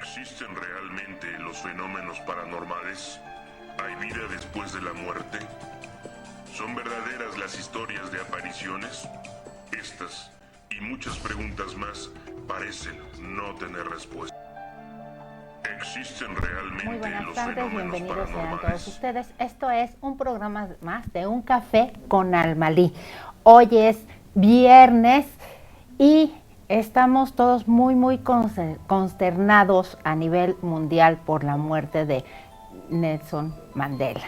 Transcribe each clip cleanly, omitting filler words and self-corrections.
¿Existen realmente los fenómenos paranormales? ¿Hay vida después de la muerte? ¿Son verdaderas las historias de apariciones? Estas y muchas preguntas más parecen no tener respuesta. ¿Existen realmente Muy buenas los tardes, fenómenos bienvenidos sean paranormales? todos ustedes. Esto es un programa más de Un Café con Almalí. Hoy es viernes y estamos todos muy consternados a nivel mundial por la muerte de Nelson Mandela.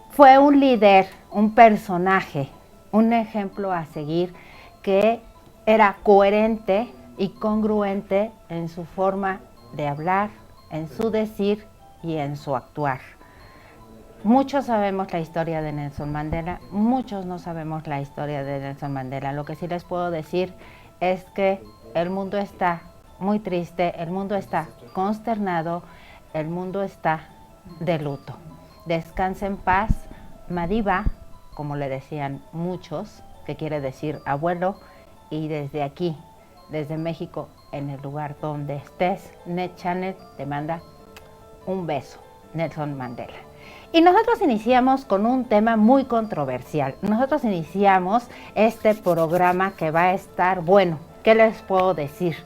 Fue un líder, un personaje, un ejemplo a seguir que era coherente y congruente en su forma de hablar, en su decir y en su actuar. Muchos sabemos la historia de Nelson Mandela, muchos no sabemos la historia de Nelson Mandela. Lo que sí les puedo decir es que el mundo está muy triste, el mundo está consternado, el mundo está de luto. Descanse en paz, Madiba, como le decían muchos, que quiere decir abuelo, y desde aquí, desde México, en el lugar donde estés, Net Channel te manda un beso, Nelson Mandela. Y nosotros iniciamos con un tema muy controversial. Nosotros iniciamos este programa que va a estar, bueno, ¿qué les puedo decir?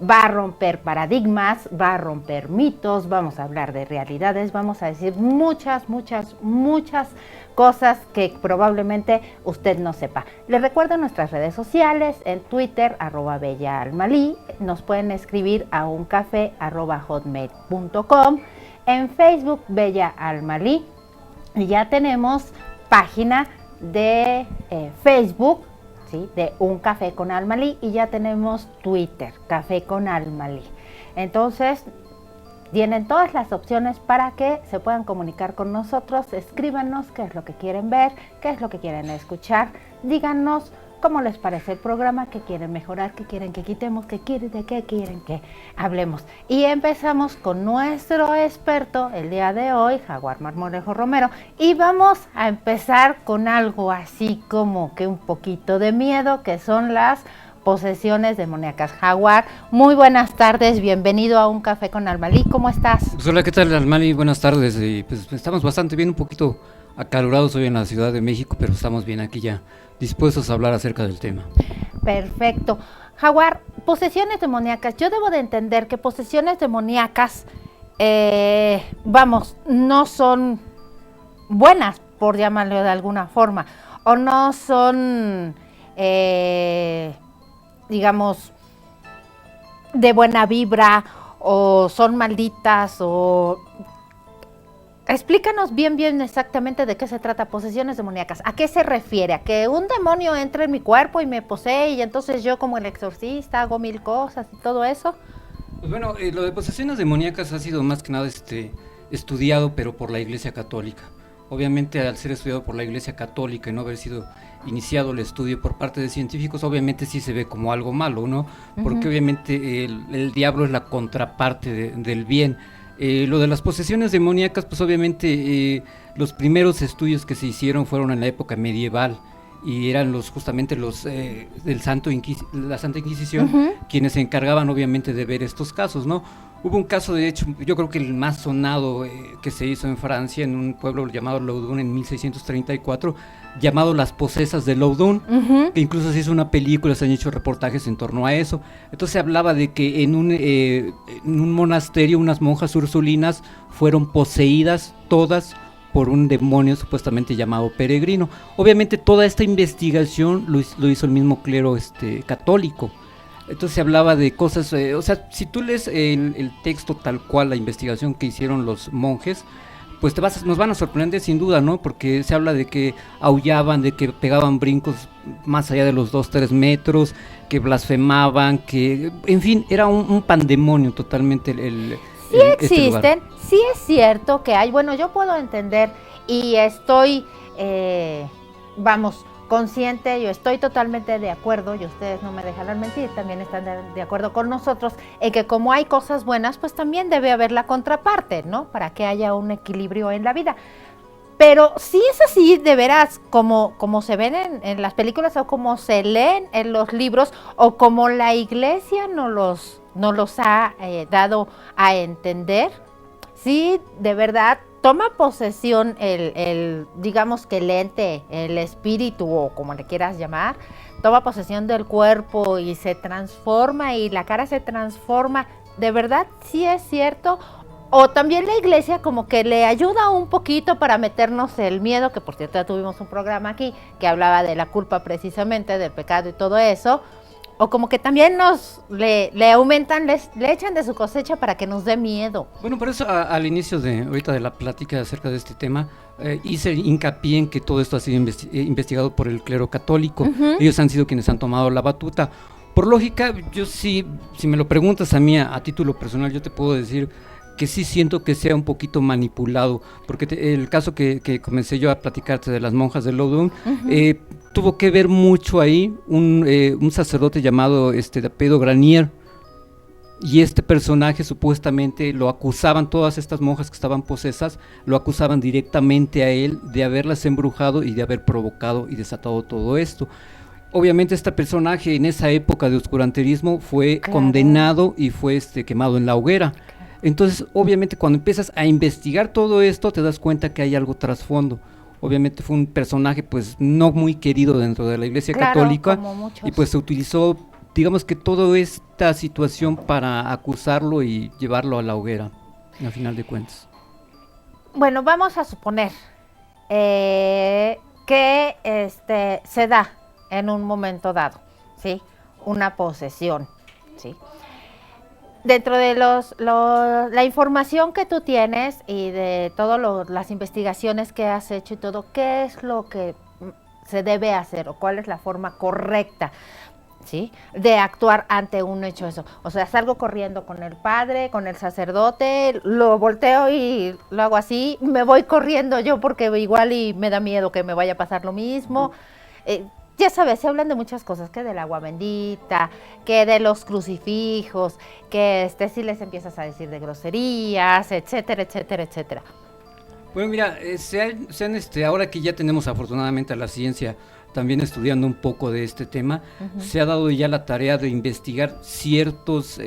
Va a romper paradigmas, va a romper mitos, vamos a hablar de realidades, vamos a decir muchas cosas que probablemente usted no sepa. Les recuerdo nuestras redes sociales, en Twitter, @BellaAlmalí, nos pueden escribir a uncafe@hotmail.com, en Facebook, Bella Almalí, y ya tenemos página de Facebook, ¿sí?, de Un Café con Almalí, y ya tenemos Twitter, Café con Almalí. Entonces, tienen todas las opciones para que se puedan comunicar con nosotros. Escríbanos qué es lo que quieren ver, qué es lo que quieren escuchar. Díganos cómo les parece el programa, qué quieren mejorar, qué quieren que quitemos, de qué quieren que hablemos. Y empezamos con nuestro experto el día de hoy, Jaguar Marmolejo Romero. Y vamos a empezar con algo así como que un poquito de miedo, que son las posesiones demoníacas. Jaguar, muy buenas tardes, bienvenido a Un Café con Almalí, ¿cómo estás? Pues hola, ¿qué tal, Almalí? Buenas tardes. Pues estamos bastante bien, un poquito acalorados hoy en la Ciudad de México, pero estamos bien aquí ya, dispuestos a hablar acerca del tema. Perfecto. Jaguar, posesiones demoníacas. Yo debo de entender que posesiones demoníacas, no son buenas, por llamarlo de alguna forma, o no son, digamos, de buena vibra, o son malditas, o... Explícanos bien exactamente de qué se trata posesiones demoníacas. ¿A qué se refiere? ¿A que un demonio entre en mi cuerpo y me posee y entonces yo, como el exorcista, hago mil cosas y todo eso? Pues bueno, lo de posesiones demoníacas ha sido más que nada estudiado, pero por la Iglesia Católica. Obviamente, al ser estudiado por la Iglesia Católica y no haber sido iniciado el estudio por parte de científicos, obviamente sí se ve como algo malo, ¿no? Porque obviamente el diablo es la contraparte del bien. Lo de las posesiones demoníacas, pues obviamente los primeros estudios que se hicieron fueron en la época medieval y eran justamente los la Santa Inquisición quienes se encargaban obviamente de ver estos casos, ¿no? Hubo un caso, de hecho, yo creo que el más sonado que se hizo en Francia, en un pueblo llamado Loudun en 1634, llamado Las Posesas de Loudun, que incluso se hizo una película, se han hecho reportajes en torno a eso. Entonces se hablaba de que en un monasterio unas monjas ursulinas fueron poseídas todas por un demonio supuestamente llamado Peregrino. Obviamente toda esta investigación lo hizo el mismo clero católico. Entonces se hablaba de cosas, o sea, si tú lees el texto tal cual, la investigación que hicieron los monjes, pues nos van a sorprender sin duda, ¿no? Porque se habla de que aullaban, de que pegaban brincos más allá de los 2-3 metros, que blasfemaban, que, en fin, era un pandemonio totalmente Sí existen, sí es cierto que hay, bueno, yo puedo entender y estoy, consciente, yo estoy totalmente de acuerdo, y ustedes no me dejarán mentir, también están de acuerdo con nosotros, en que como hay cosas buenas, pues también debe haber la contraparte, ¿no? Para que haya un equilibrio en la vida. Pero sí es así, de veras, como se ven en las películas, o como se leen en los libros, o como la iglesia nos nos los ha dado a entender, sí, de verdad, toma posesión digamos que el ente, el espíritu o como le quieras llamar, toma posesión del cuerpo y se transforma y la cara se transforma, ¿de verdad sí es cierto? O también la iglesia como que le ayuda un poquito para meternos el miedo, que por cierto ya tuvimos un programa aquí que hablaba de la culpa precisamente, del pecado y todo eso, o como que también le aumentan, le echan de su cosecha para que nos dé miedo. Bueno, por eso al inicio de ahorita de la plática acerca de este tema, hice hincapié en que todo esto ha sido investigado por el clero católico. Ellos han sido quienes han tomado la batuta. Por lógica, yo sí, si me lo preguntas a mí a título personal, yo te puedo decir que sí siento que sea un poquito manipulado, porque el caso que comencé yo a platicarte de las monjas de Loudun, tuvo que ver mucho ahí un sacerdote llamado Pedro Granier, y este personaje supuestamente lo acusaban, todas estas monjas que estaban posesas, lo acusaban directamente a él de haberlas embrujado y de haber provocado y desatado todo esto. Obviamente este personaje en esa época de oscuranterismo fue condenado y fue quemado en la hoguera. Entonces, obviamente, cuando empiezas a investigar todo esto, te das cuenta que hay algo trasfondo. Obviamente fue un personaje, pues, no muy querido dentro de la Iglesia Católica, y pues se utilizó, digamos que toda esta situación para acusarlo y llevarlo a la hoguera, al final de cuentas. Bueno, vamos a suponer que se da en un momento dado, ¿sí? Una posesión, ¿sí? Dentro de la información que tú tienes y de todas las investigaciones que has hecho y todo, ¿qué es lo que se debe hacer o cuál es la forma correcta, ¿sí?, de actuar ante un hecho eso? O sea, salgo corriendo con el padre, con el sacerdote, lo volteo y lo hago así, me voy corriendo yo porque igual y me da miedo que me vaya a pasar lo mismo. Ya sabes, se hablan de muchas cosas, que del agua bendita, que de los crucifijos, que si les empiezas a decir de groserías, etcétera, etcétera, etcétera. Bueno, mira, ahora que ya tenemos afortunadamente a la ciencia también estudiando un poco de este tema, se ha dado ya la tarea de investigar ciertos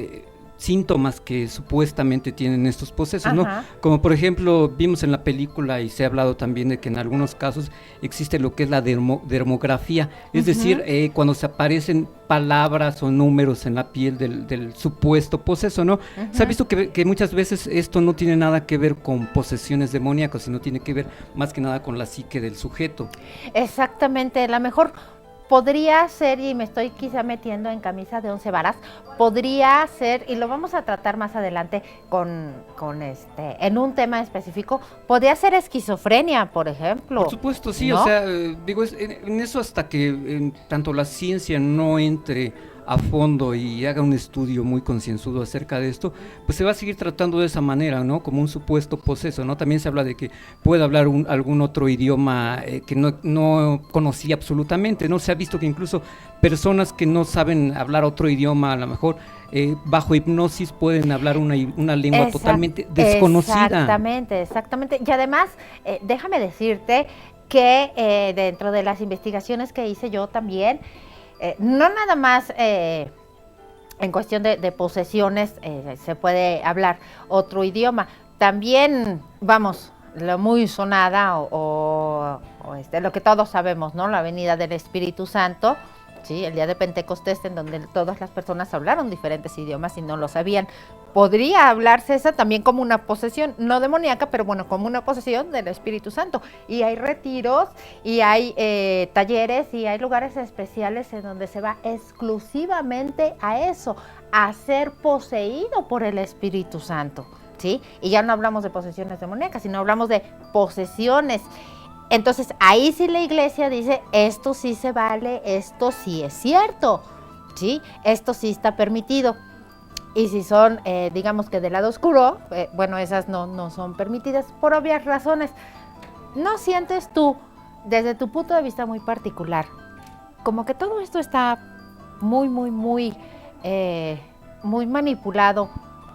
síntomas que supuestamente tienen estos posesos, ¿no? Como por ejemplo, vimos en la película y se ha hablado también de que en algunos casos existe lo que es la dermografía, es decir, cuando se aparecen palabras o números en la piel del supuesto poseso, ¿no? Se ha visto que muchas veces esto no tiene nada que ver con posesiones demoníacas, sino tiene que ver más que nada con la psique del sujeto. Exactamente, la mejor podría ser, y me estoy quizá metiendo en camisa de 11 varas, podría ser, y lo vamos a tratar más adelante en un tema específico, podría ser esquizofrenia, por ejemplo. Por supuesto, sí, ¿no? O sea, digo, en eso hasta que tanto la ciencia no entre a fondo y haga un estudio muy concienzudo acerca de esto, pues se va a seguir tratando de esa manera, ¿no? Como un supuesto poseso, ¿no? También se habla de que puede hablar algún otro idioma que no conocía absolutamente, ¿no? Se ha visto que incluso personas que no saben hablar otro idioma, a lo mejor bajo hipnosis pueden hablar una lengua totalmente desconocida. Exactamente. Y además, déjame decirte que dentro de las investigaciones que hice yo también, no nada más en cuestión de posesiones se puede hablar otro idioma. También, vamos, lo muy sonada lo que todos sabemos, ¿no? La venida del Espíritu Santo, ¿sí? El día de Pentecostés, en donde todas las personas hablaron diferentes idiomas y no lo sabían. Podría hablarse esa también como una posesión, no demoníaca, pero bueno, como una posesión del Espíritu Santo. Y hay retiros, y hay talleres, y hay lugares especiales en donde se va exclusivamente a eso, a ser poseído por el Espíritu Santo, ¿sí? Y ya no hablamos de posesiones demoníacas, sino hablamos de posesiones. Entonces, ahí sí la iglesia dice, esto sí se vale, esto sí es cierto, ¿sí? Esto sí está permitido. Y si son, digamos que del lado oscuro, bueno, esas no son permitidas por obvias razones. ¿No sientes tú, desde tu punto de vista muy particular, como que todo esto está muy manipulado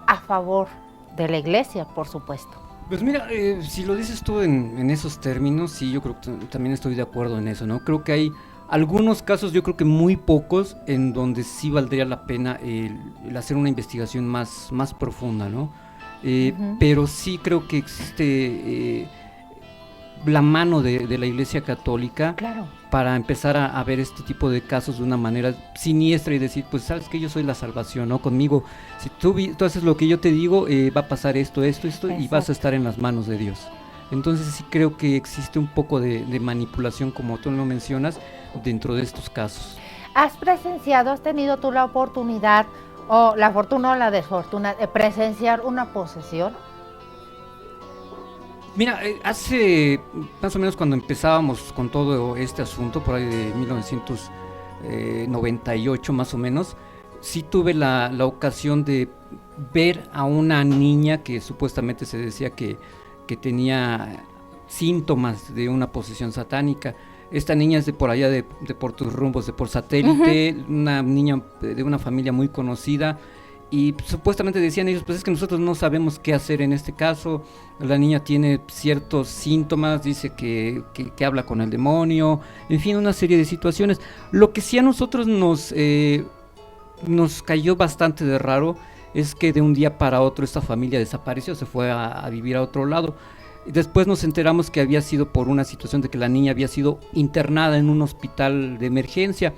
a favor de la iglesia, por supuesto? Pues mira, si lo dices tú en esos términos, sí, yo creo que también estoy de acuerdo en eso, ¿no? Creo que hay algunos casos, yo creo que muy pocos, en donde sí valdría la pena el hacer una investigación más profunda, ¿no? Pero sí creo que existe la mano de la Iglesia Católica, claro, para empezar a ver este tipo de casos de una manera siniestra y decir, pues sabes que yo soy la salvación, ¿no? Conmigo, si tú haces lo que yo te digo, va a pasar esto, y vas a estar en las manos de Dios. Entonces sí creo que existe un poco de manipulación, como tú lo mencionas, dentro de estos casos. ¿Has presenciado, has tenido tú la oportunidad, o la fortuna o la desfortuna, de presenciar una posesión? Mira, hace más o menos cuando empezábamos con todo este asunto, por ahí de 1998 más o menos, sí tuve la ocasión de ver a una niña que supuestamente se decía que tenía síntomas de una posesión satánica. Esta niña es de por allá, de por tus rumbos, de por satélite, una niña de una familia muy conocida. Y supuestamente decían ellos, pues es que nosotros no sabemos qué hacer en este caso, la niña tiene ciertos síntomas, dice que habla con el demonio, en fin, una serie de situaciones. Lo que sí a nosotros nos cayó bastante de raro es que de un día para otro esta familia desapareció, se fue a vivir a otro lado. Después nos enteramos que había sido por una situación de que la niña había sido internada en un hospital de emergencia.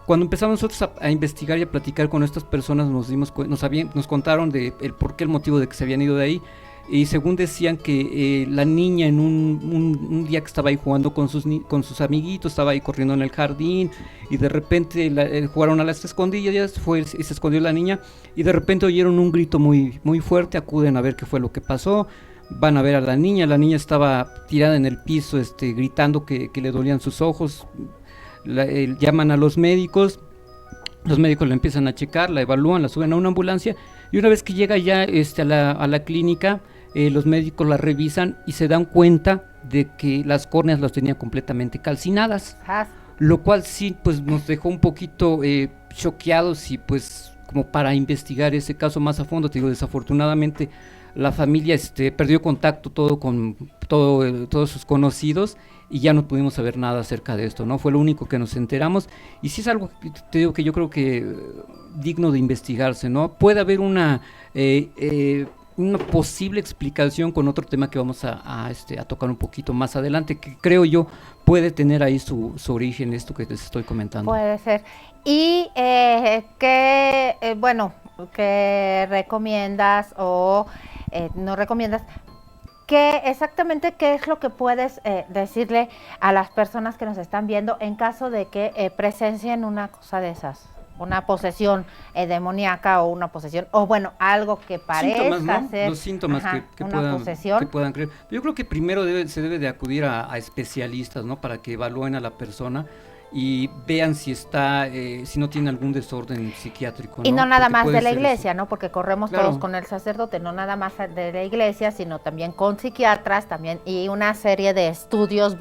Cuando empezamos nosotros a investigar y a platicar con estas personas, nos contaron el motivo de que se habían ido de ahí, y según decían que la niña en un día que estaba ahí jugando con sus amiguitos, estaba ahí corriendo en el jardín, y de repente jugaron a las escondillas, y se escondió la niña, y de repente oyeron un grito muy, muy fuerte, acuden a ver qué fue lo que pasó, van a ver a la niña estaba tirada en el piso, gritando que le dolían sus ojos. Llaman a los médicos la empiezan a checar, la evalúan, la suben a una ambulancia, y una vez que llega ya a la clínica, los médicos la revisan y se dan cuenta de que las córneas las tenía completamente calcinadas, lo cual sí pues nos dejó un poquito choqueados, y pues como para investigar ese caso más a fondo. Te digo, desafortunadamente la familia perdió contacto con todos sus conocidos, y ya no pudimos saber nada acerca de esto, ¿no? Fue lo único que nos enteramos, y sí es algo, te digo, que yo creo que digno de investigarse, ¿no? Puede haber una posible explicación con otro tema que vamos a tocar un poquito más adelante, que creo yo puede tener ahí su origen, esto que les estoy comentando. Puede ser. ¿Y qué recomiendas o no recomiendas? Exactamente qué es lo que puedes decirle a las personas que nos están viendo en caso de que presencien una cosa de esas? Una posesión demoníaca, o una posesión, o bueno, algo que parezca ser los síntomas que puedan creer. Yo creo que primero se debe de acudir a especialistas, ¿no? Para que evalúen a la persona y vean si no tiene algún desorden psiquiátrico, ¿no? Y no nada más de la iglesia, ¿no? Porque corremos todos con el sacerdote, no nada más de la iglesia, sino también con psiquiatras también, y una serie de estudios,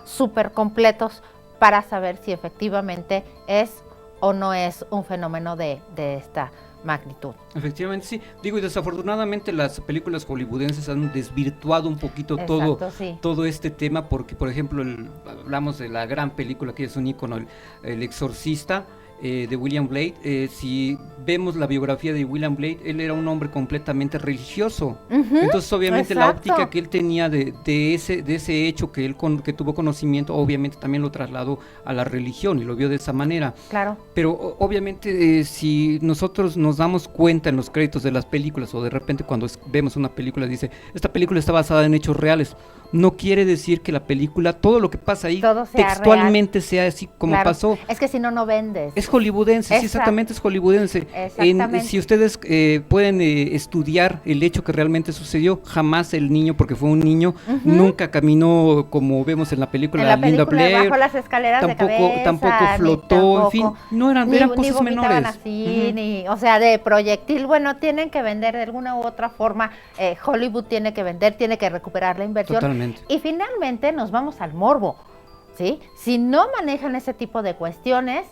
súper completos, para saber si efectivamente es o no es un fenómeno de esta magnitud. Efectivamente, sí. Digo, y desafortunadamente las películas hollywoodenses han desvirtuado un poquito todo este tema, porque, por ejemplo, hablamos de la gran película que es un ícono, el Exorcista, de William Blake. Si vemos la biografía de William Blake, él era un hombre completamente religioso. Entonces, obviamente, la óptica que él tenía de ese hecho que tuvo conocimiento, obviamente también lo trasladó a la religión y lo vio de esa manera. Claro. Pero obviamente, si nosotros nos damos cuenta en los créditos de las películas, o de repente cuando vemos una película dice, esta película está basada en hechos reales, no quiere decir que la película, todo lo que pasa ahí textualmente sea así como pasó. Es que si no vendes. Es hollywoodense, sí, exactamente, es hollywoodense. Si ustedes pueden estudiar el hecho que realmente sucedió, jamás el niño, porque fue un niño, nunca caminó como vemos en la película, Linda Blair, bajó las escaleras tampoco flotó, en fin, eran cosas menores. Así, o sea, de proyectil, tienen que vender de alguna u otra forma, Hollywood tiene que vender, tiene que recuperar la inversión. Totalmente. Y finalmente nos vamos al morbo, ¿sí? Si no manejan ese tipo de cuestiones,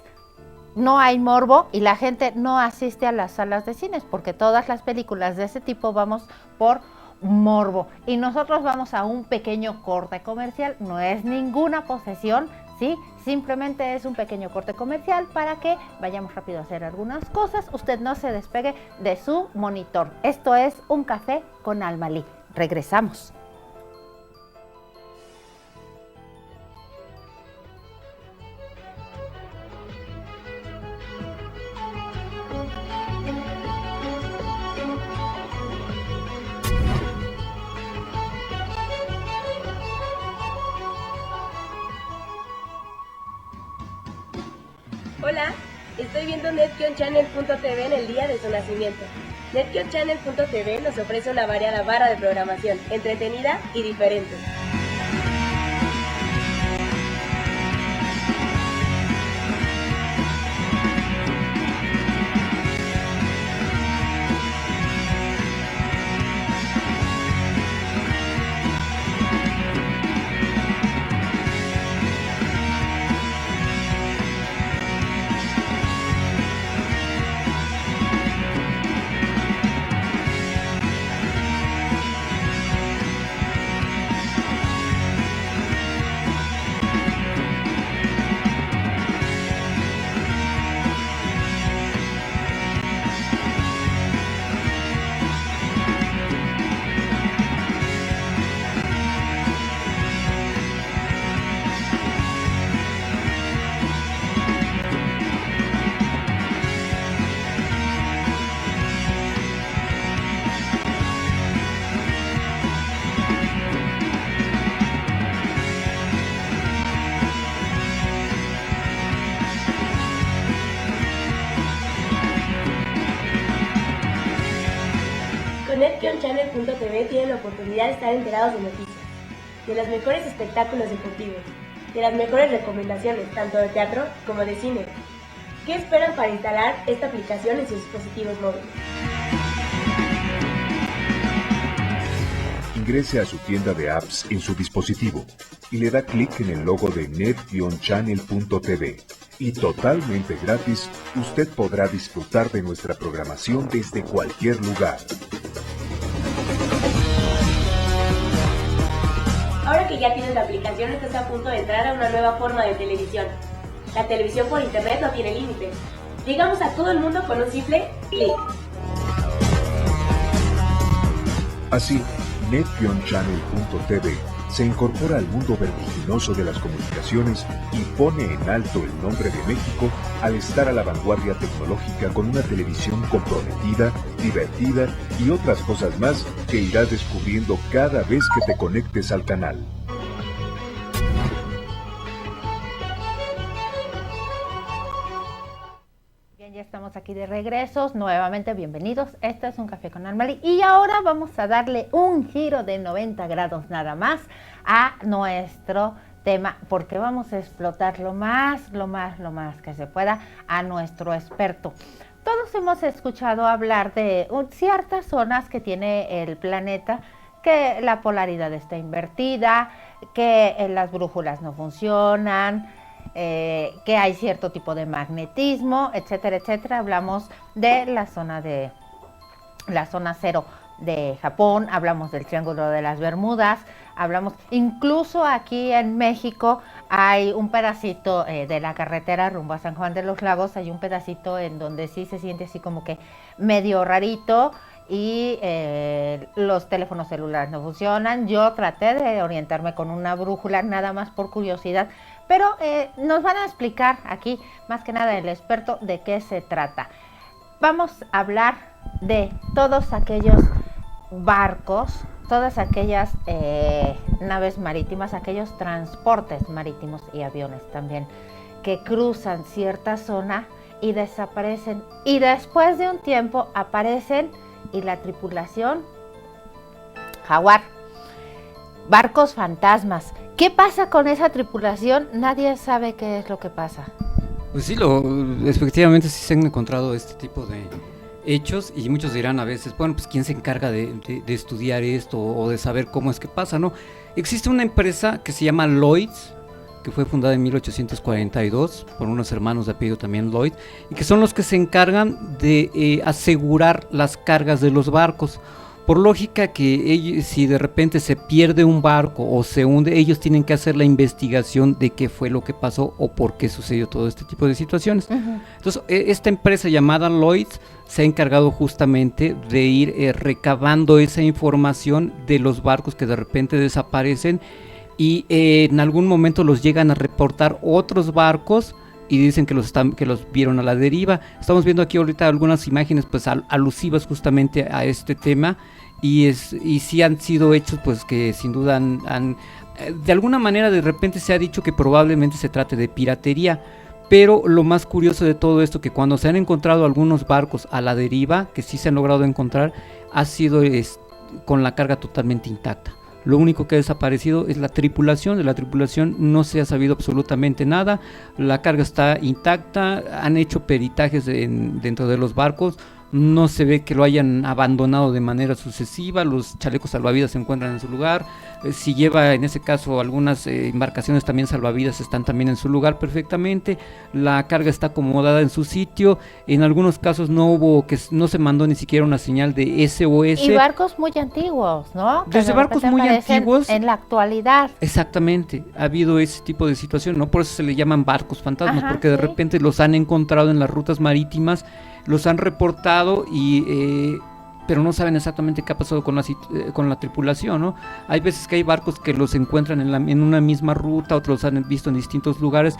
no hay morbo, y la gente no asiste a las salas de cines, porque todas las películas de ese tipo vamos por morbo. Y nosotros vamos a un pequeño corte comercial, no es ninguna posesión, ¿sí? Simplemente es un pequeño corte comercial para que vayamos rápido a hacer algunas cosas. Usted no se despegue de su monitor. Esto es Un Café con Almalí. Regresamos. Hola, estoy viendo NetGeoChannel.tv en el día de su nacimiento. NetGeoChannel.tv nos ofrece una variada barra de programación, entretenida y diferente. Con NetGeoChannel.tv tienen la oportunidad de estar enterados de noticias, de los mejores espectáculos deportivos, de las mejores recomendaciones tanto de teatro como de cine. ¿Qué esperan para instalar esta aplicación en sus dispositivos móviles? Ingrese a su tienda de apps en su dispositivo y le da clic en el logo de net-channel.tv. Y totalmente gratis, usted podrá disfrutar de nuestra programación desde cualquier lugar. Ahora que ya tienes la aplicación, estás a punto de entrar a una nueva forma de televisión. La televisión por internet no tiene límites. Llegamos a todo el mundo con un simple clic. Así, net-channel.tv se incorpora al mundo vertiginoso de las comunicaciones y pone en alto el nombre de México al estar a la vanguardia tecnológica con una televisión comprometida, divertida y otras cosas más que irás descubriendo cada vez que te conectes al canal. Ya estamos aquí de regresos, nuevamente bienvenidos, este es Un Café con Almalí y ahora vamos a darle un giro de 90 grados nada más a nuestro tema, porque vamos a explotar lo más que se pueda a nuestro experto. Todos hemos escuchado hablar de ciertas zonas que tiene el planeta, que la polaridad está invertida, que las brújulas no funcionan, que hay cierto tipo de magnetismo, etcétera, etcétera. Hablamos de la zona cero de Japón, hablamos del Triángulo de las Bermudas, hablamos, incluso aquí en México hay un pedacito de la carretera rumbo a San Juan de los Lagos, hay un pedacito en donde sí se siente así como que medio rarito y los teléfonos celulares no funcionan. Yo traté de orientarme con una brújula nada más por curiosidad, pero nos van a explicar aquí, más que nada el experto, de qué se trata. Vamos a hablar de todos aquellos barcos, todas aquellas naves marítimas, aquellos transportes marítimos y aviones también, que cruzan cierta zona y desaparecen. Y después de un tiempo aparecen y la tripulación, jaguar, barcos fantasmas. ¿Qué pasa con esa tripulación? Nadie sabe qué es lo que pasa. Pues sí, efectivamente sí se han encontrado este tipo de hechos y muchos dirán a veces, bueno, pues ¿quién se encarga de estudiar esto o de saber cómo es que pasa, no? Existe una empresa que se llama Lloyd's, que fue fundada en 1842 por unos hermanos de apellido también Lloyd, y que son los que se encargan de asegurar las cargas de los barcos, Por lógica que ellos, si de repente se pierde un barco o se hunde, ellos tienen que hacer la investigación de qué fue lo que pasó o por qué sucedió todo este tipo de situaciones. Entonces, esta empresa llamada Lloyd's se ha encargado justamente de ir recabando esa información de los barcos que de repente desaparecen y en algún momento los llegan a reportar otros barcos y dicen que los vieron a la deriva. Estamos viendo aquí ahorita algunas imágenes pues alusivas justamente a este tema y sí han sido hechos pues que sin duda han de alguna manera de repente se ha dicho que probablemente se trate de piratería, pero lo más curioso de todo esto que cuando se han encontrado algunos barcos a la deriva, que sí se han logrado encontrar, ha sido con la carga totalmente intacta. Lo único que ha desaparecido es la tripulación. De la tripulación no se ha sabido absolutamente nada. La carga está intacta. Han hecho peritajes dentro de los barcos. No se ve que lo hayan abandonado de manera sucesiva. Los chalecos salvavidas se encuentran en su lugar. Si lleva en ese caso algunas embarcaciones también salvavidas están también en su lugar perfectamente. La carga está acomodada en su sitio. En algunos casos no se mandó ni siquiera una señal de SOS. Y barcos muy antiguos, ¿no? Desde barcos muy antiguos. En la actualidad. Exactamente, ha habido ese tipo de situación, ¿no? Por eso se le llaman barcos fantasmas, porque de repente los han encontrado en las rutas marítimas, los han reportado pero no saben exactamente qué ha pasado con la tripulación, ¿no? Hay veces que hay barcos que los encuentran en una misma ruta, otros los han visto en distintos lugares,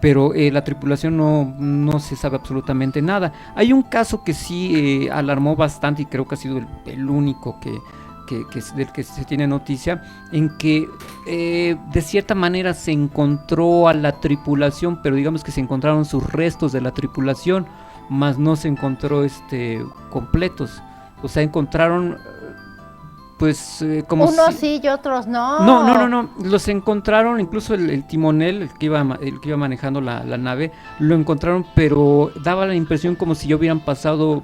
pero la tripulación no se sabe absolutamente nada. Hay un caso que sí alarmó bastante y creo que ha sido el único del que se tiene noticia, en que de cierta manera se encontró a la tripulación, pero digamos que se encontraron sus restos de la tripulación, más no se encontró completos. O sea, encontraron pues como unos sí y otros no. No, los encontraron, incluso el timonel, el que iba manejando la nave, lo encontraron, pero daba la impresión como si ya hubieran pasado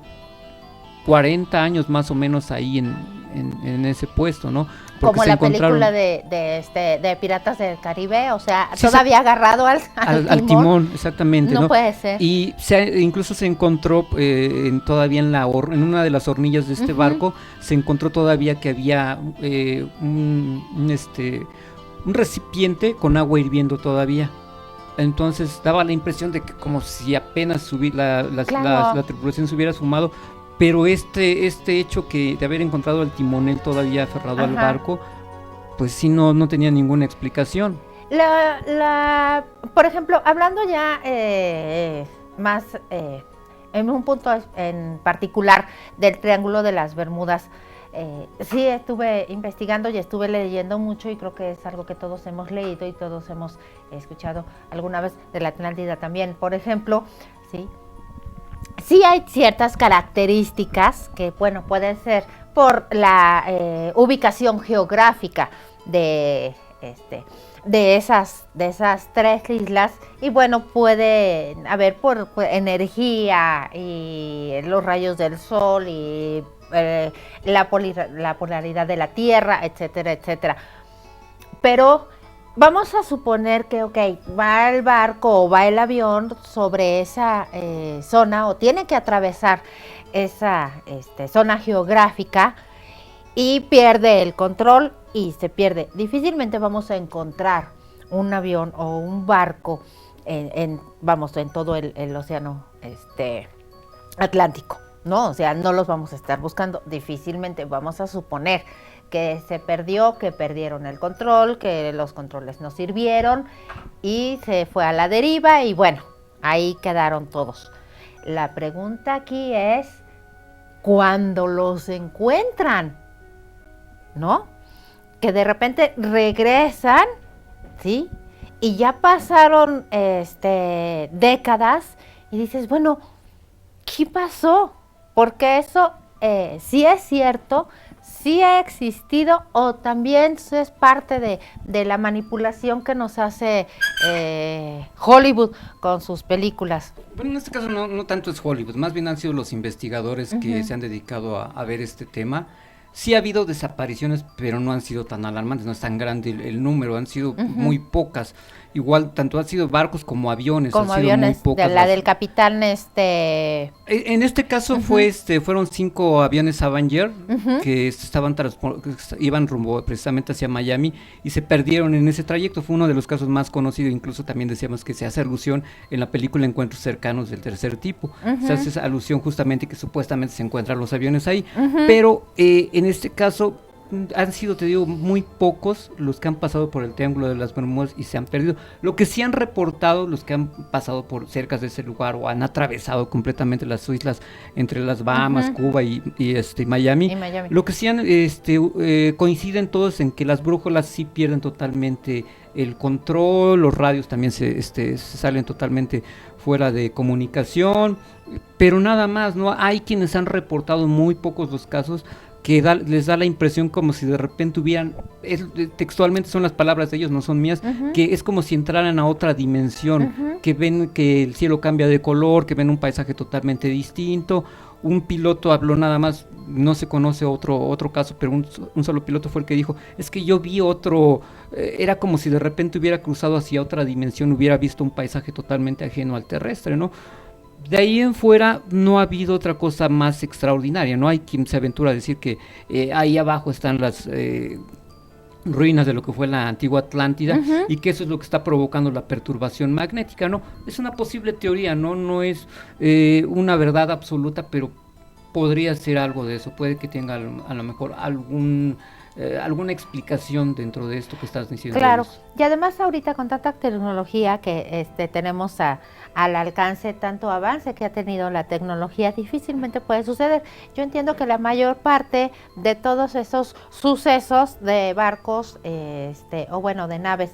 40 años más o menos ahí en ese puesto, ¿no? Porque como la película de Piratas del Caribe, o sea, sí, todavía agarrado al timón, exactamente, ¿no? No puede ser. Y incluso se encontró todavía en una de las hornillas de este barco, se encontró todavía que había un recipiente con agua hirviendo todavía. Entonces daba la impresión de que como si apenas la tripulación se hubiera sumado. Pero este hecho de haber encontrado al timonel todavía aferrado al barco, pues sí no tenía ninguna explicación. Por ejemplo, hablando ya más en un punto en particular del Triángulo de las Bermudas, sí estuve investigando y estuve leyendo mucho y creo que es algo que todos hemos leído y todos hemos escuchado alguna vez de la Atlántida también. Por ejemplo, sí hay ciertas características que, bueno, pueden ser por la ubicación geográfica de esas tres islas y, bueno, puede haber por energía y los rayos del sol y la polaridad de la Tierra, etcétera, etcétera. Pero vamos a suponer que, va el barco o va el avión sobre esa zona o tiene que atravesar esa zona geográfica y pierde el control y se pierde. Difícilmente vamos a encontrar un avión o un barco en todo el océano Atlántico, ¿no? O sea, no los vamos a estar buscando. Difícilmente vamos a suponer que se perdió, que perdieron el control, que los controles no sirvieron y se fue a la deriva y, bueno, ahí quedaron todos. La pregunta aquí es, ¿cuándo los encuentran? ¿No? Que de repente regresan, ¿sí? Y ya pasaron décadas y dices, bueno, ¿qué pasó? Porque eso sí es cierto, sí ha existido o también es parte de la manipulación que nos hace Hollywood con sus películas. Bueno, en este caso no tanto es Hollywood, más bien han sido los investigadores que se han dedicado a ver este tema. Sí ha habido desapariciones, pero no han sido tan alarmantes, no es tan grande el número, han sido muy pocas. igual tanto han sido barcos como aviones, Como han sido muy aviones, pocas de la las- del capitán, En este caso fueron 5 aviones Avenger que iban rumbo precisamente hacia Miami y se perdieron en ese trayecto. Fue uno de los casos más conocidos, incluso también decíamos que se hace alusión en la película Encuentros cercanos del tercer tipo. Se hace esa alusión justamente que supuestamente se encuentran los aviones ahí, pero en este caso han sido, te digo, muy pocos los que han pasado por el Triángulo de las Bermudas y se han perdido. Lo que sí han reportado los que han pasado por cerca de ese lugar o han atravesado completamente las islas entre las Bahamas, Cuba y Miami. Y Miami. Lo que sí han, coinciden todos en que las brújulas sí pierden totalmente el control, los radios también se salen totalmente fuera de comunicación, pero nada más, ¿no? Hay quienes han reportado, muy pocos los casos, que les da la impresión como si de repente hubieran, textualmente son las palabras de ellos, no son mías, que es como si entraran a otra dimensión, que ven que el cielo cambia de color, que ven un paisaje totalmente distinto. Un piloto habló nada más, no se conoce otro caso, pero un solo piloto fue el que dijo, es que yo vi otro, era como si de repente hubiera cruzado hacia otra dimensión, hubiera visto un paisaje totalmente ajeno al terrestre, ¿no? De ahí en fuera no ha habido otra cosa más extraordinaria, no hay quien se aventura a decir que ahí abajo están las ruinas de lo que fue la antigua Atlántida y que eso es lo que está provocando la perturbación magnética, ¿no? Es una posible teoría, no es una verdad absoluta, pero podría ser algo de eso, puede que tenga a lo mejor alguna explicación dentro de esto que estás diciendo. Claro, y además ahorita con tanta tecnología que tenemos al alcance, tanto avance que ha tenido la tecnología, difícilmente puede suceder. Yo entiendo que la mayor parte de todos esos sucesos de barcos, o bueno, de naves,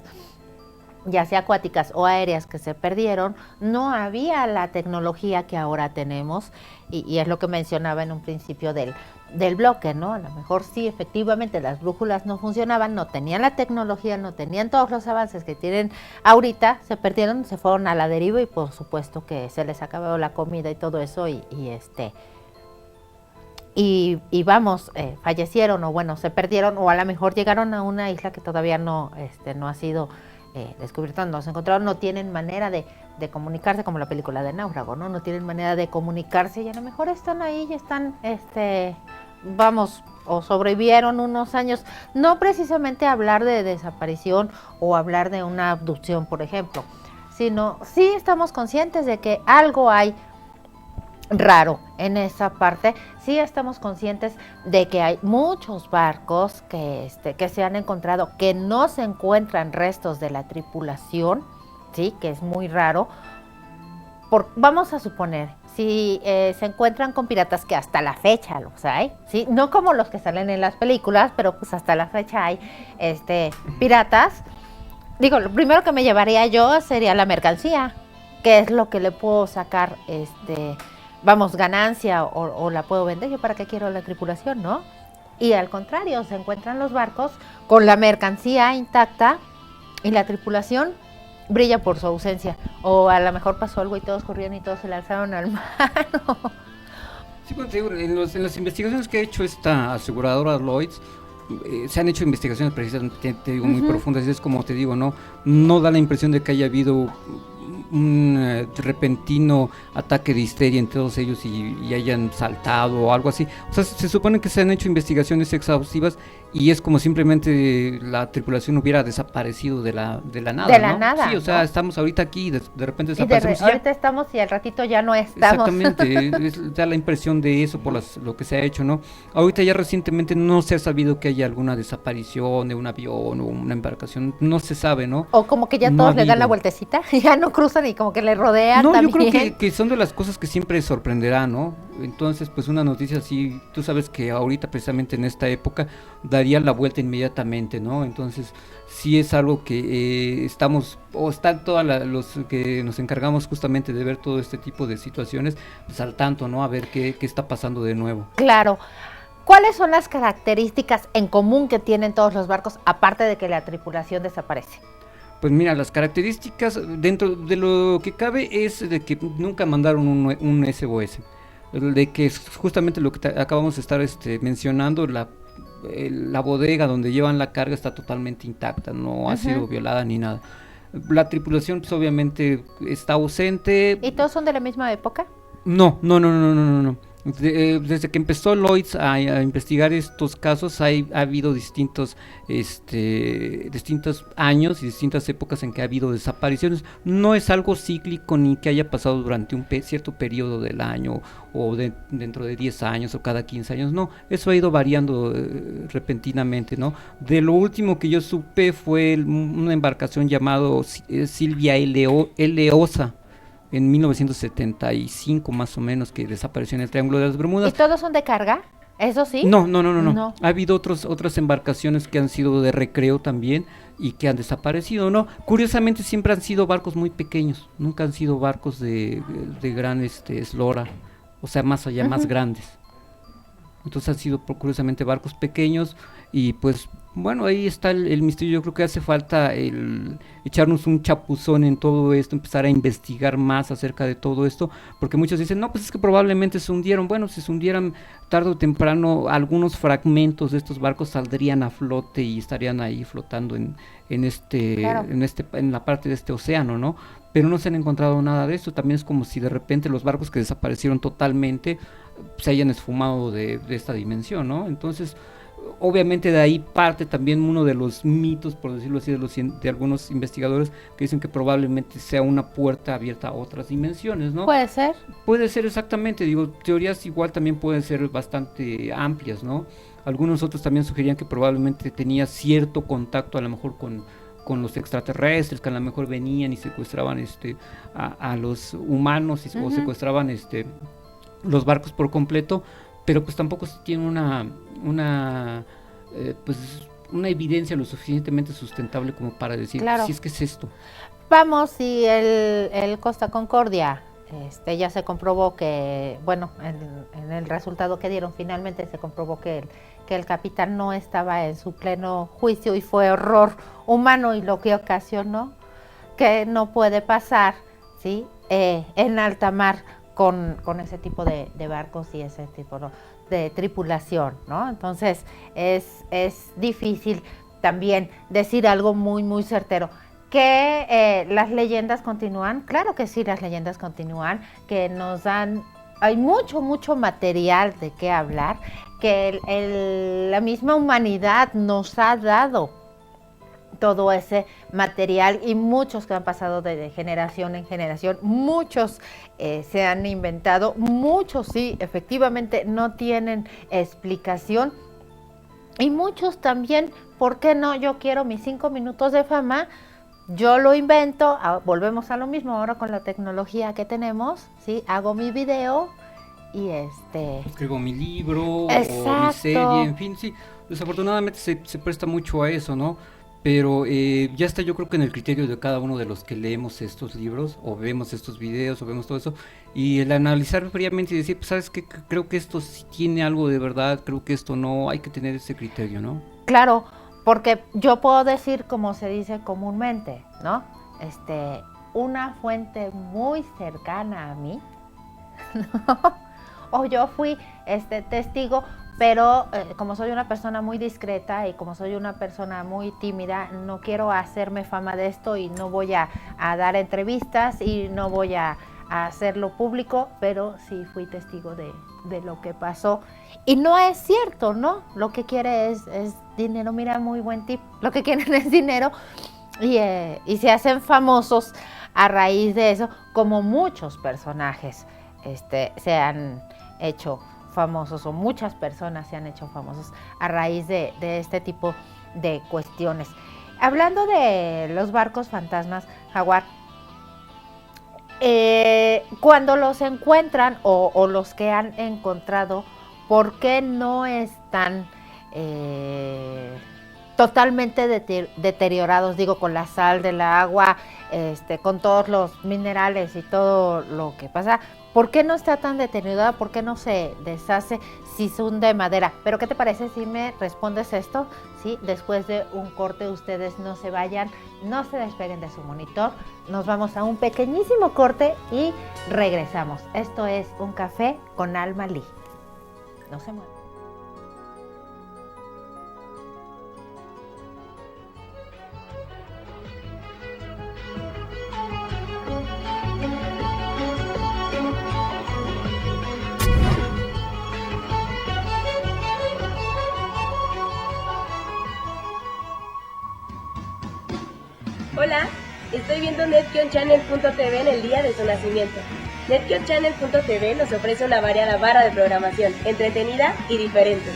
ya sea acuáticas o aéreas que se perdieron, no había la tecnología que ahora tenemos, y es lo que mencionaba en un principio del bloque, ¿no? A lo mejor sí, efectivamente, las brújulas no funcionaban, no tenían la tecnología, no tenían todos los avances que tienen ahorita, se perdieron, se fueron a la deriva y por supuesto que se les acabó la comida y todo eso y vamos, fallecieron o bueno, se perdieron o a lo mejor llegaron a una isla que todavía no ha sido descubierta, no se encontraron, no tienen manera de comunicarse, como la película de Náufrago, ¿no? No tienen manera de comunicarse y a lo mejor están ahí y están, o sobrevivieron unos años. No precisamente hablar de desaparición o hablar de una abducción, por ejemplo, sino sí estamos conscientes de que algo hay raro en esa parte. Sí estamos conscientes de que hay muchos barcos que se han encontrado, que no se encuentran restos de la tripulación, sí, que es muy raro. Vamos a suponer, si se encuentran con piratas, que hasta la fecha los hay, sí, no como los que salen en las películas, pero pues hasta la fecha hay piratas. Digo, lo primero que me llevaría yo sería la mercancía, que es lo que le puedo sacar ganancia o la puedo vender. Yo para qué quiero la tripulación, ¿no? Y al contrario, se encuentran los barcos con la mercancía intacta y la tripulación brilla por su ausencia. O a lo mejor pasó algo y todos corrieron y todos se lanzaron al mar. Sí, bueno, te digo, en las investigaciones que ha hecho esta aseguradora Lloyd's, se han hecho investigaciones precisamente, te digo, muy profundas, y es como te digo, no da la impresión de que haya habido un repentino ataque de histeria en todos ellos y hayan saltado o algo así. O sea, se supone que se han hecho investigaciones exhaustivas y es como simplemente la tripulación hubiera desaparecido de la nada. De la nada. Sí, o sea, estamos ahorita aquí, de repente desaparecemos. Ahorita estamos y al ratito ya no estamos. Exactamente, da la impresión de eso por lo que se ha hecho, ¿no? Ahorita ya recientemente no se ha sabido que haya alguna desaparición de un avión o una embarcación, no se sabe, ¿no? O como que ya No todos ha le dan la habido. vueltecita, ya no cruzan y como que le rodean No, también. yo creo que son de las cosas que siempre sorprenderá, ¿no? Entonces, pues una noticia así, tú sabes que ahorita precisamente en esta época daría la vuelta inmediatamente, ¿no? Entonces, sí es algo que estamos, o están todos los que nos encargamos justamente de ver todo este tipo de situaciones, pues al tanto, ¿no? A ver qué está pasando de nuevo. Claro. ¿Cuáles son las características en común que tienen todos los barcos, aparte de que la tripulación desaparece? Pues mira, las características dentro de lo que cabe es de que nunca mandaron un SOS, de que es justamente lo que acabamos de estar mencionando, la bodega donde llevan la carga está totalmente intacta, no ha sido violada ni nada. La tripulación pues obviamente está ausente. ¿Y todos son de la misma época? No, no, no, no, no, no, no. Desde que empezó Lloyds a investigar estos casos, ha habido distintos años y distintas épocas en que ha habido desapariciones. No es algo cíclico ni que haya pasado durante un cierto periodo del año o dentro de 10 años o cada 15 años. No, eso ha ido variando repentinamente, ¿no? De lo último que yo supe fue una embarcación llamado Silvia Eleosa en 1975 más o menos, que desapareció en el Triángulo de las Bermudas. ¿Y todos son de carga? ¿Eso sí? No. Ha habido otras embarcaciones que han sido de recreo también y que han desaparecido, ¿no? Curiosamente siempre han sido barcos muy pequeños, nunca han sido barcos de gran eslora, o sea, más allá, más grandes. Entonces han sido curiosamente barcos pequeños y pues bueno, ahí está el misterio. Yo creo que hace falta echarnos un chapuzón en todo esto, empezar a investigar más acerca de todo esto, porque muchos dicen, no, pues es que probablemente se hundieron. Bueno, si se hundieran tarde o temprano, algunos fragmentos de estos barcos saldrían a flote y estarían ahí flotando en la parte de este océano, ¿no? Pero no se han encontrado nada de esto. También es como si de repente los barcos que desaparecieron totalmente se hayan esfumado de esta dimensión, ¿no? Entonces, obviamente de ahí parte también uno de los mitos, por decirlo así, de algunos investigadores que dicen que probablemente sea una puerta abierta a otras dimensiones, ¿no? Puede ser. Puede ser, exactamente, digo, teorías igual también pueden ser bastante amplias, ¿no? Algunos otros también sugerían que probablemente tenía cierto contacto a lo mejor con los extraterrestres, que a lo mejor venían y secuestraban a los humanos o secuestraban los barcos por completo, pero pues tampoco se tiene una evidencia lo suficientemente sustentable como para decir, claro, si es que es esto. Vamos, si el Costa Concordia ya se comprobó que, bueno, en el resultado que dieron finalmente se comprobó que el capitán no estaba en su pleno juicio y fue error humano, y lo que ocasionó que no puede pasar, ¿sí? En alta mar con ese tipo de barcos y ese tipo de tripulación, ¿no? Entonces es difícil también decir algo muy, muy certero. Que las leyendas continúan, claro que sí, las leyendas continúan, que nos dan, hay mucho, mucho material de qué hablar, que la misma humanidad nos ha dado todo ese material, y muchos que han pasado de generación en generación, muchos se han inventado, muchos sí, efectivamente no tienen explicación, y muchos también, ¿por qué no? Yo quiero mis 5 minutos de fama, yo lo invento, volvemos a lo mismo ahora con la tecnología que tenemos, ¿sí? Hago mi video y escribo mi libro, exacto, o mi serie, en fin, sí, desafortunadamente se presta mucho a eso, ¿no? Pero ya está, yo creo que en el criterio de cada uno de los que leemos estos libros, o vemos estos videos, o vemos todo eso, y el analizar fríamente y decir, pues sabes que creo que esto sí tiene algo de verdad, creo que esto no, hay que tener ese criterio, ¿no? Claro, porque yo puedo decir como se dice comúnmente, ¿no? Una fuente muy cercana a mí, ¿no? O yo fui testigo, pero como soy una persona muy discreta y como soy una persona muy tímida, no quiero hacerme fama de esto y no voy a dar entrevistas y no voy a hacerlo público, pero sí fui testigo de lo que pasó. Y no es cierto, ¿no? Lo que quiere es dinero. Mira, muy buen tip. Lo que quieren es dinero y se hacen famosos a raíz de eso, como muchos personajes se han hecho famosos, o muchas personas se han hecho famosos a raíz de este tipo de cuestiones. Hablando de los barcos fantasmas, Jaguar, cuando los encuentran o los que han encontrado, ¿por qué no están totalmente deteriorados? Digo, con la sal del agua, con todos los minerales y todo lo que pasa. ¿Por qué no está tan deteriorada? ¿Por qué no se deshace si son de madera? Pero ¿qué te parece si me respondes esto? ¿Sí? Después de un corte, ustedes no se vayan, no se despeguen de su monitor. Nos vamos a un pequeñísimo corte y regresamos. Esto es Un Café con Alma Lee. No se muevan. Hola, estoy viendo NetGeonChannel.tv en el día de su nacimiento. NetGeonChannel.tv nos ofrece una variada barra de programación, entretenida y diferente.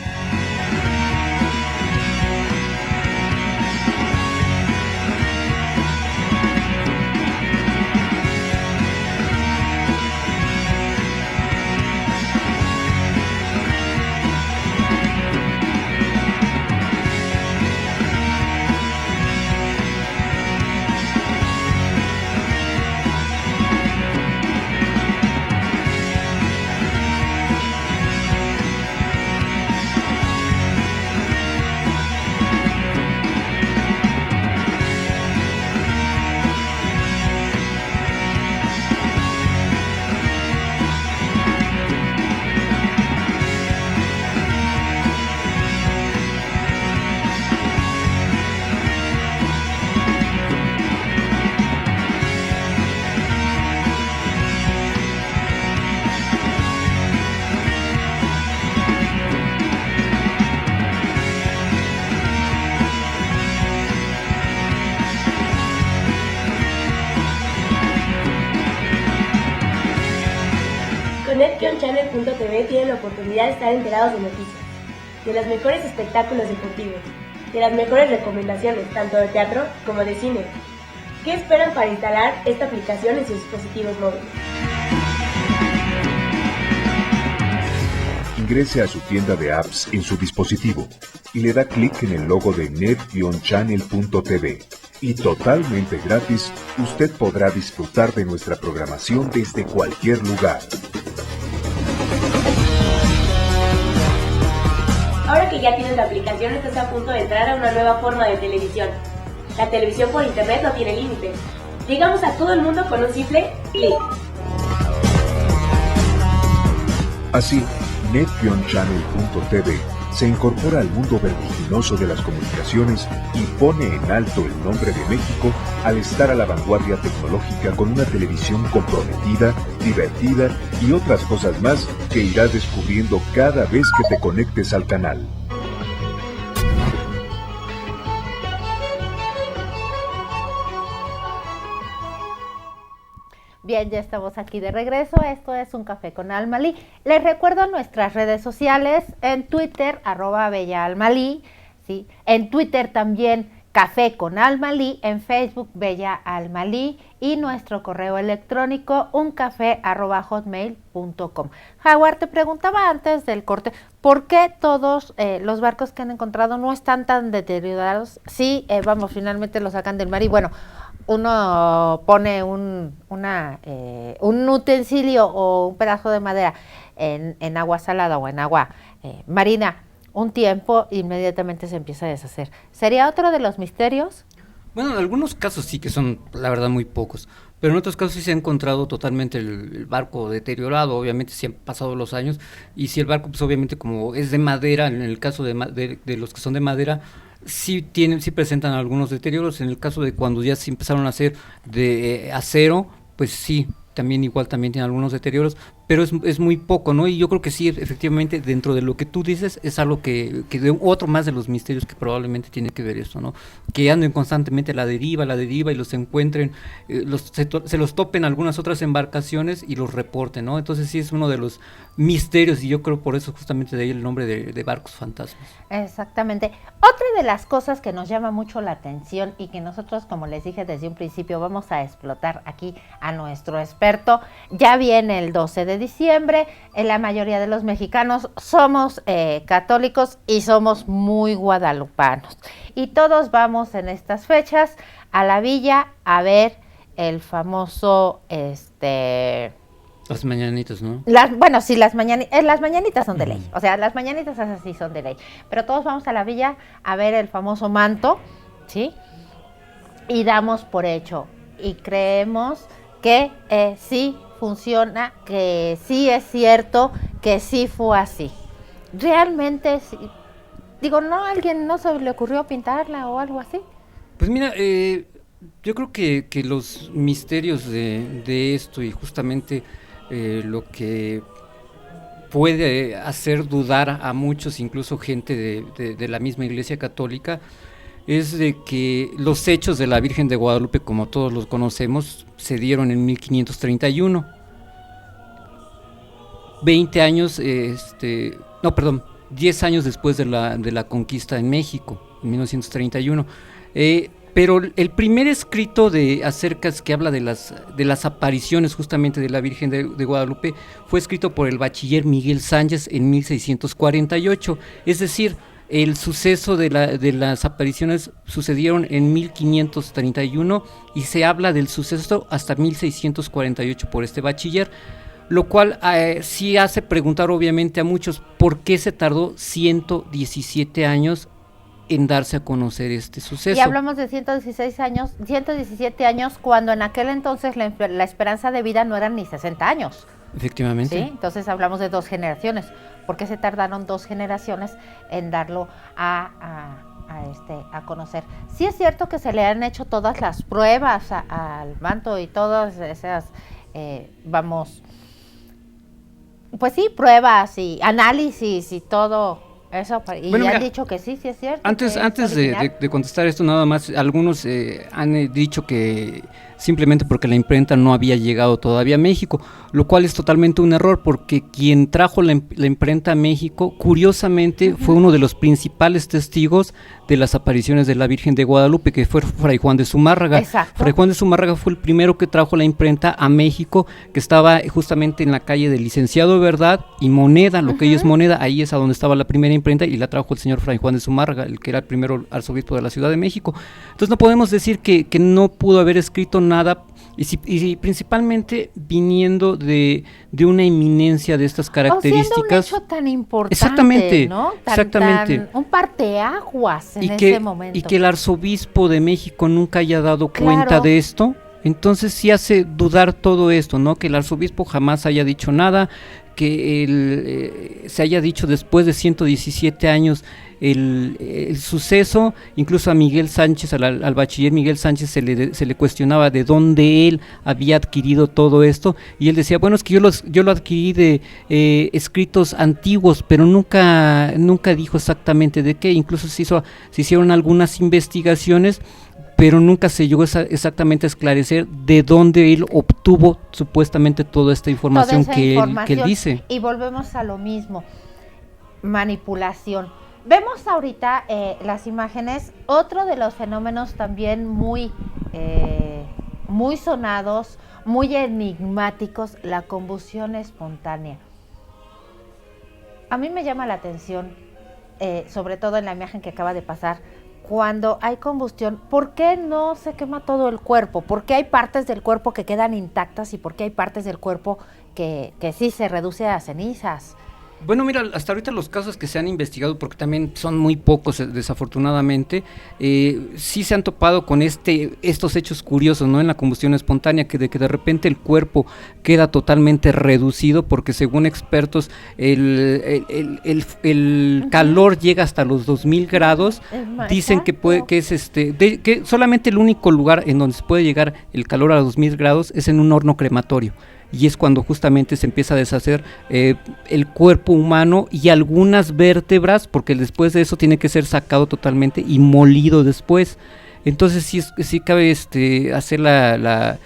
Con NetGeonChannel.tv tienen la oportunidad de estar enterados de noticias, de los mejores espectáculos deportivos, de las mejores recomendaciones tanto de teatro como de cine. ¿Qué esperan para instalar esta aplicación en sus dispositivos móviles? Ingrese a su tienda de apps en su dispositivo y le da clic en el logo de net-channel.tv. Y totalmente gratis, usted podrá disfrutar de nuestra programación desde cualquier lugar. Ahora que ya tienes la aplicación, estás a punto de entrar a una nueva forma de televisión. La televisión por internet no tiene límites. Llegamos a todo el mundo con un simple clic. Así, net-channel.tv se incorpora al mundo vertiginoso de las comunicaciones y pone en alto el nombre de México al estar a la vanguardia tecnológica con una televisión comprometida, divertida y otras cosas más que irás descubriendo cada vez que te conectes al canal. Bien, ya estamos aquí de regreso. Esto es Un Café con Almalí. Les recuerdo nuestras redes sociales en Twitter, @BellaAlmalí, ¿sí? En Twitter también Café con Almalí, en Facebook Bella Almalí y nuestro correo electrónico uncafe@hotmail.com. Jaguar, te preguntaba antes del corte, ¿por qué todos los barcos que han encontrado no están tan deteriorados? Sí, finalmente los sacan del mar y bueno, uno pone un utensilio o un pedazo de madera en agua salada o en agua marina un tiempo, inmediatamente se empieza a deshacer. ¿Sería otro de los misterios? Bueno, en algunos casos sí que son, la verdad, muy pocos, pero en otros casos sí se ha encontrado totalmente el barco deteriorado, obviamente sí han pasado los años, y si el barco, pues obviamente como es de madera, en el caso de los que son de madera, sí presentan algunos deterioros. En el caso de cuando ya se empezaron a hacer de acero, pues sí, también tiene algunos deterioros, pero es muy poco, ¿no? Y yo creo que sí, efectivamente, dentro de lo que tú dices, es algo que de otro más de los misterios que probablemente tiene que ver esto, ¿no? Que anden constantemente a la deriva, y los encuentren, se los topen algunas otras embarcaciones y los reporten, ¿no? Entonces sí es uno de los misterios, y yo creo por eso justamente de ahí el nombre de barcos fantasmas. Exactamente. Otra de las cosas que nos llama mucho la atención y que nosotros, como les dije desde un principio, vamos a explotar aquí a nuestro experto, ya viene el 12 de diciembre, la mayoría de los mexicanos somos católicos y somos muy guadalupanos. Y todos vamos en estas fechas a la villa a ver el famoso Las mañanitas, ¿no? las mañanitas son de ley, o sea, las mañanitas así son de ley, pero todos vamos a la villa a ver el famoso manto, ¿sí? Y damos por hecho y creemos que sí funciona, que sí es cierto, que sí fue así. Realmente, sí, digo, ¿no? ¿A alguien no se le ocurrió pintarla o algo así? Pues mira, yo creo que los misterios de esto y justamente lo que puede hacer dudar a muchos, incluso gente de la misma Iglesia Católica, es de que los hechos de la Virgen de Guadalupe, como todos los conocemos, se dieron en 1531. 10 años después de la conquista en México, en 1931. Pero el primer escrito que habla de las apariciones justamente de la Virgen de Guadalupe fue escrito por el bachiller Miguel Sánchez en 1648, es decir, el suceso de las apariciones sucedieron en 1531 y se habla del suceso hasta 1648 por este bachiller, lo cual sí hace preguntar obviamente a muchos por qué se tardó 117 años en darse a conocer este suceso. Y hablamos de 117 años, cuando en aquel entonces la esperanza de vida no eran ni 60 años. Efectivamente. ¿Sí? Entonces hablamos de 2 generaciones. ¿Por qué se tardaron 2 generaciones en darlo a conocer? Sí es cierto que se le han hecho todas las pruebas al manto y todas esas, pues sí, pruebas y análisis y todo eso, y bueno, han dicho que sí es cierto. Antes de contestar esto, nada más, algunos han dicho que simplemente porque la imprenta no había llegado todavía a México, lo cual es totalmente un error, porque quien trajo la imprenta a México, curiosamente, fue uno de los principales testigos de las apariciones de la Virgen de Guadalupe, que fue Fray Juan de Zumárraga. Exacto. Fray Juan de Zumárraga fue el primero que trajo la imprenta a México, que estaba justamente en la calle del Licenciado Verdad y Moneda, lo que hoy es Moneda, ahí es a donde estaba la primera imprenta, y la trajo el señor Fray Juan de Zumárraga, el que era el primero arzobispo de la Ciudad de México. Entonces no podemos decir que no pudo haber escrito nada, y principalmente viniendo de una eminencia de estas características. O siendo un hecho tan importante, exactamente, ¿no? Exactamente. Un parteaguas en ese momento. Y que el arzobispo de México nunca haya dado cuenta de esto, entonces sí hace dudar todo esto, ¿no? Que el arzobispo jamás haya dicho nada, que se haya dicho después de 117 años el suceso. Incluso a Miguel Sánchez, al bachiller Miguel Sánchez, se le cuestionaba de dónde él había adquirido todo esto, y él decía, bueno, es que yo lo adquirí de escritos antiguos, pero nunca dijo exactamente de qué. Incluso se hicieron algunas investigaciones, pero nunca se llegó exactamente a esclarecer de dónde él obtuvo supuestamente toda esta información, que él dice. Y volvemos a lo mismo, manipulación. Vemos ahorita las imágenes, otro de los fenómenos también muy sonados, muy enigmáticos, la combustión espontánea. A mí me llama la atención, sobre todo en la imagen que acaba de pasar, cuando hay combustión, ¿por qué no se quema todo el cuerpo? ¿Por qué hay partes del cuerpo que quedan intactas y por qué hay partes del cuerpo que sí se reduce a cenizas? Bueno, mira, hasta ahorita los casos que se han investigado, porque también son muy pocos desafortunadamente, sí se han topado con estos hechos curiosos, ¿no? En la combustión espontánea, que de repente el cuerpo queda totalmente reducido, porque según expertos el calor llega hasta los 2000 grados. Dicen que que solamente el único lugar en donde se puede llegar el calor a los 2000 grados es en un horno crematorio. Y es cuando justamente se empieza a deshacer el cuerpo humano y algunas vértebras, porque después de eso tiene que ser sacado totalmente y molido después. Entonces sí cabe hacer el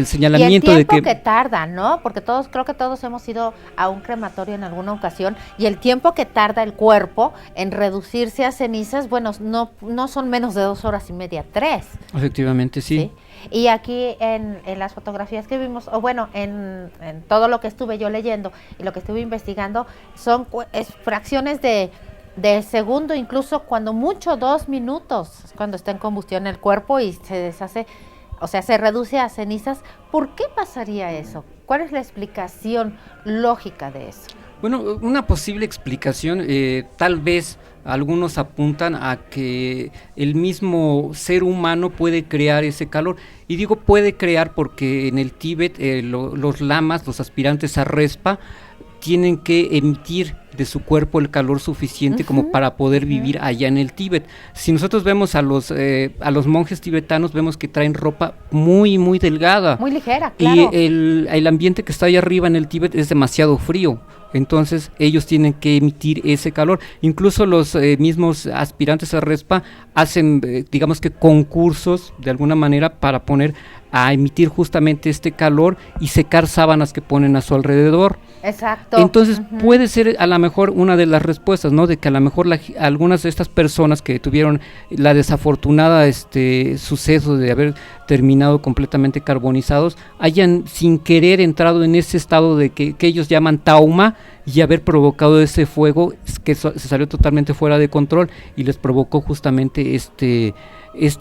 señalamiento de que... Y el tiempo que tarda, ¿no? Porque creo que todos hemos ido a un crematorio en alguna ocasión, y el tiempo que tarda el cuerpo en reducirse a cenizas, bueno, no son menos de 2 horas y media, 3. Efectivamente, sí. Y aquí en las fotografías que vimos, o bueno, en todo lo que estuve yo leyendo y lo que estuve investigando, son fracciones de segundo, incluso cuando mucho 2 minutos, cuando está en combustión el cuerpo y se deshace, o sea, se reduce a cenizas. ¿Por qué pasaría eso? ¿Cuál es la explicación lógica de eso? Bueno, una posible explicación, tal vez algunos apuntan a que el mismo ser humano puede crear ese calor. Y digo puede crear porque en el Tíbet los lamas, los aspirantes a Respa, tienen que emitir de su cuerpo el calor suficiente como para poder vivir allá en el Tíbet. Si nosotros vemos a los monjes tibetanos, vemos que traen ropa muy, muy delgada. Muy ligera, claro. Y el ambiente que está allá arriba en el Tíbet es demasiado frío. entonces ellos tienen que emitir ese calor. Incluso los mismos aspirantes a RESPA hacen, digamos que concursos de alguna manera para poner a emitir justamente este calor y secar sábanas que ponen a su alrededor. Exacto. Entonces puede ser a lo mejor una de las respuestas, ¿no? De que a lo mejor algunas de estas personas que tuvieron la desafortunada suceso de haber terminado completamente carbonizados, hayan sin querer entrado en ese estado de que ellos llaman tauma y haber provocado ese fuego que se salió totalmente fuera de control y les provocó justamente este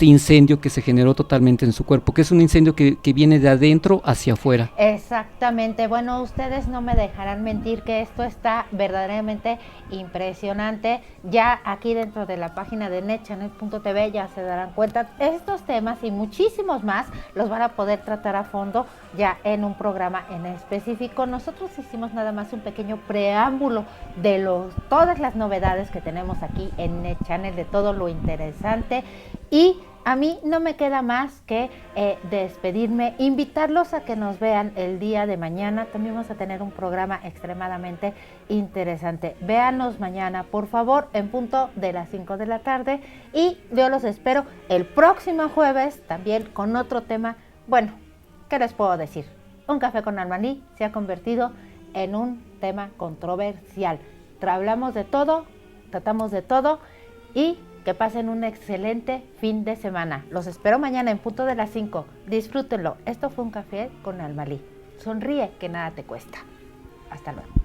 incendio que se generó totalmente en su cuerpo, que es un incendio que viene de adentro hacia afuera. Exactamente, bueno, ustedes no me dejarán mentir que esto está verdaderamente impresionante. Ya aquí dentro de la página de netchannel.tv ya se darán cuenta, estos temas y muchísimos más los van a poder tratar a fondo ya en un programa en específico. Nosotros hicimos nada más un pequeño preámbulo de todas las novedades que tenemos aquí en NetChannel, de todo lo interesante. Y a mí no me queda más que despedirme, invitarlos a que nos vean el día de mañana. También vamos a tener un programa extremadamente interesante. Véanos mañana, por favor, en punto de las 5 de la tarde. Y yo los espero el próximo jueves también con otro tema. Bueno, ¿qué les puedo decir? Un café con Almalí se ha convertido en un tema controversial. Hablamos de todo, tratamos de todo y que pasen un excelente fin de semana. Los espero mañana en punto de las 5. Disfrútenlo. Esto fue un café con Almalí. Sonríe, que nada te cuesta. Hasta luego.